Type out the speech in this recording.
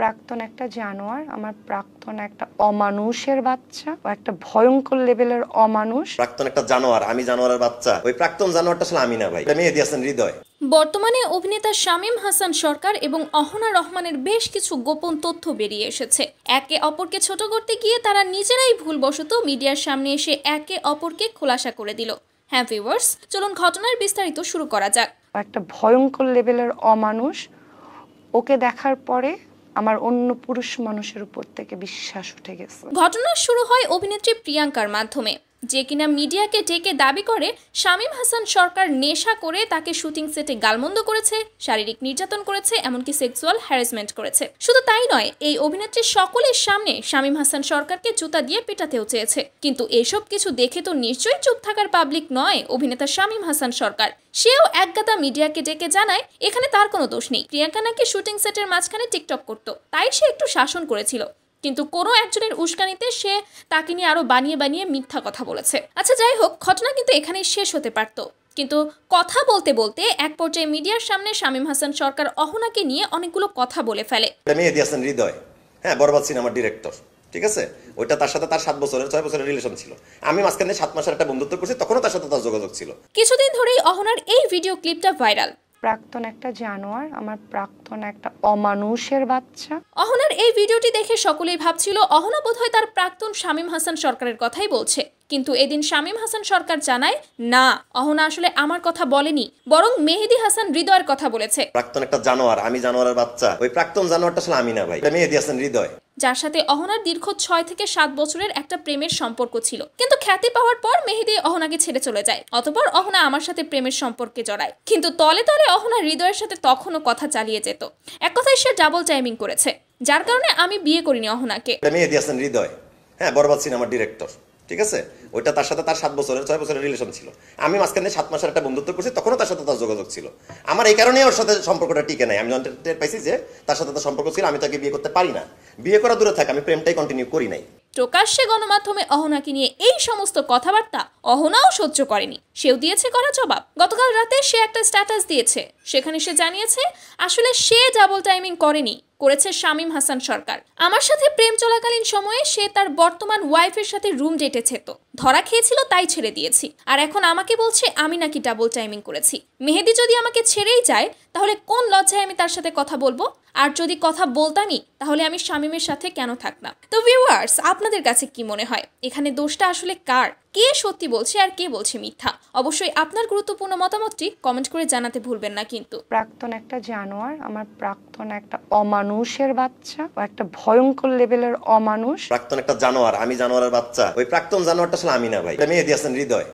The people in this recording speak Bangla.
প্রাক্তন একটা জানোয়ার, আমার প্রাক্তন একটা অমানুষের বাচ্চা, ও একটা ভয়ঙ্কর লেভেলের অমানুষ। প্রাক্তন একটা জানোয়ার, আমি জানোয়ারের বাচ্চা। ওই প্রাক্তন জানোয়ারটা আসলে আমি না ভাই, এটা মেহেদী হাসান হৃদয়। বর্তমানে অভিনেতা শামীম হাসান সরকার এবং অহনা রহমানের বেশ কিছু গোপন তথ্য বেরিয়ে এসেছে। একে অপরকে ছোট করতে গিয়ে তারা নিজেরাই ভুলবশত মিডিয়ার সামনে এসে একে অপরকে খোলাসা করে দিল। হ্যাঁ ভিউয়ার্স, চলুন ঘটনার বিস্তারিত শুরু করা যাক। একটা ভয়ঙ্কর লেভেলের অমানুষ, ওকে দেখার পরে আমার অন্য পুরুষ মানুষের উপর থেকে বিশ্বাস উঠে গেছে। ঘটনা শুরু হয় অভিনেত্রী প্রিয়াঙ্কার মাধ্যমে, যে কিনা মিডিয়াকে ডেকে দাবি করে শামীম হাসান সরকার নেশা করে তাকে শুটিং সেটে গালমন্দ করেছে, শারীরিক নির্যাতন করেছে, এমনকি সেক্সুয়াল হ্যারাসমেন্ট করেছে। শুধু তাই নয়, এই অভিনেত্রী সকলের সামনে শামীম হাসান সরকারকে জুতা দিয়ে পেটাতেও চেয়েছে। কিন্তু এসব কিছু দেখে তো নিশ্চয়ই চুপ থাকার পাবলিক নয় অভিনেতা শামীম হাসান সরকার। সেও একগাদা মিডিয়াকে ডেকে জানায় এখানে তার কোনো দোষ নেই, প্রিয়াঙ্কা নাকি শুটিং সেটের মাঝখানে টিকটক করতো, তাই সে একটু শাসন করেছিল। কিন্তু কোনো একজনের উস্কানিতে সে তাকে নিয়ে আরো বানিয়ে বানিয়ে মিথ্যা কথা বলেছে। আচ্ছা যাই হোক, ঘটনা কিন্তু এখানেই শেষ হতে পারত, কিন্তু কথা বলতে বলতে এক পর্যায়ে মিডিয়ার সামনে শামীম হাসান সরকার অহনাকে নিয়ে অনেকগুলো কথা বলে ফেলে। মেহেদী হাসান হৃদয়, হ্যাঁ, বরবাদ সিনেমার ডিরেক্টর, ঠিক আছে। ওইটা তার সাথে তার 6 বছরের রিলেশন ছিল। আমি মাঝখানে 7 মাসের একটা বন্ধুত্ব করছি, তখনও তার সাথে তার যোগাযোগ ছিল। কিছুদিন ধরেই অহনার এই ভিডিও ক্লিপটা ভাইরাল। প্রাক্তন একটা জানোয়ার, আমার প্রাক্তন একটা অমানুষের বাচ্চা। অহনার এই ভিডিওটি দেখে সকলেই ভাবছিল অহনা বোধহয় তার প্রাক্তন শামীম হাসান সরকারের কথাই বলছে। কিন্তু এদিন শামীম হাসান সরকার জানায়, না, অহনা আসলে আমার কথা বলেনি, বরং মেহেদী হাসান হৃদয়ের কথা বলেছে। প্রাক্তন একটা জানোয়ার, আমি জানোয়ারের বাচ্চা। ওই প্রাক্তন জানোয়ারটা আসলে আমি না ভাই, এটা মেহেদী হাসান হৃদয়, যার সাথে অহনার দীর্ঘ 6 থেকে 7 বছরের একটা প্রেমের সম্পর্ক ছিল। কিন্তু খ্যাতি পাওয়ার পর মেহেদী অহনাকে ছেড়ে চলে যায়। অতঃপর অহনা আমার সাথে প্রেমের সম্পর্কে জড়ায়। কিন্তু তলে তলে অহনা হৃদয়ের সাথে তখনও কথা চালিয়ে যেত। এক কথায় সে ডাবল টাইমিং করেছে, যার কারণে আমি বিয়ে করিনি অহনাকে। মেহেদী হাসান হৃদয়, হ্যাঁ, বরবাদ সিনেমার ডিরেক্টর, ঠিক আছে। ওইটা তার সাথে তার 6 বছরের রিলেশন ছিল। আমি মাঝখানে 7 মাসের একটা বন্ধুত্ব করছি, তখনও তার সাথে তার যোগাযোগ ছিল। আমার এই কারণে ওর সাথে সম্পর্কটা টিকে নাই। আমি যখন টের পাইছি যে তার সাথে তার সম্পর্ক ছিল, আমি তাকে বিয়ে করতে পারি না। বিয়ে করা দূরে থাকে, আমি প্রেমটাই কন্টিনিউ করি নাই। প্রকাশ্যে গণমাধ্যমে অহনাকে নিয়ে এই সমস্ত কথাবার্তা অহনাও সহ্য করেনি, সেও দিয়েছে কড়া জবাব। গতকাল রাতে সে একটা স্ট্যাটাস দিয়েছে, সেখানে সে জানিয়েছে আসলে সে ডাবল টাইমিং করেনি, করেছে শামীম হাসান সরকার। আমার সাথে প্রেম চলাকালীন সময়ে সে তার বর্তমান ওয়াইফের সাথে রুম ডেটেছে, তো ধরা খেয়েছিল তাই ছেড়ে দিয়েছি। আর এখন আমাকে বলছে আমি নাকি ডাবল টাইমিং করেছি। মেহেদী যদি আমাকে ছেড়েই যায়, তাহলে কোন লজ্জায় আমি তার সাথে কথা বলবো? আর যদি কথা বলতামই, তাহলে আমি শামীমের সাথে কেন থাকতাম? তো ভিউয়ার্স, আপনাদের কাছে কি মনে হয় এখানে দোষটা আসলে কার? কে সত্যি বলছে আর কে বলছে মিথ্যা? অবশ্যই আপনার গুরুত্বপূর্ণ মতামতটি কমেন্ট করে জানাতে ভুলবেন না কিন্তু। প্রাক্তন একটা জানোয়ার, আমার প্রাক্তন একটা অমানুষের বাচ্চা, ও একটা ভয়ঙ্কর লেভেলের অমানুষ। প্রাক্তন একটা জানোয়ার, আমি জানোয়ারের বাচ্চা। ওই প্রাক্তন জানোয়ারটা আসলে আমি না ভাই, এটা মেহেদী হাসান হৃদয়।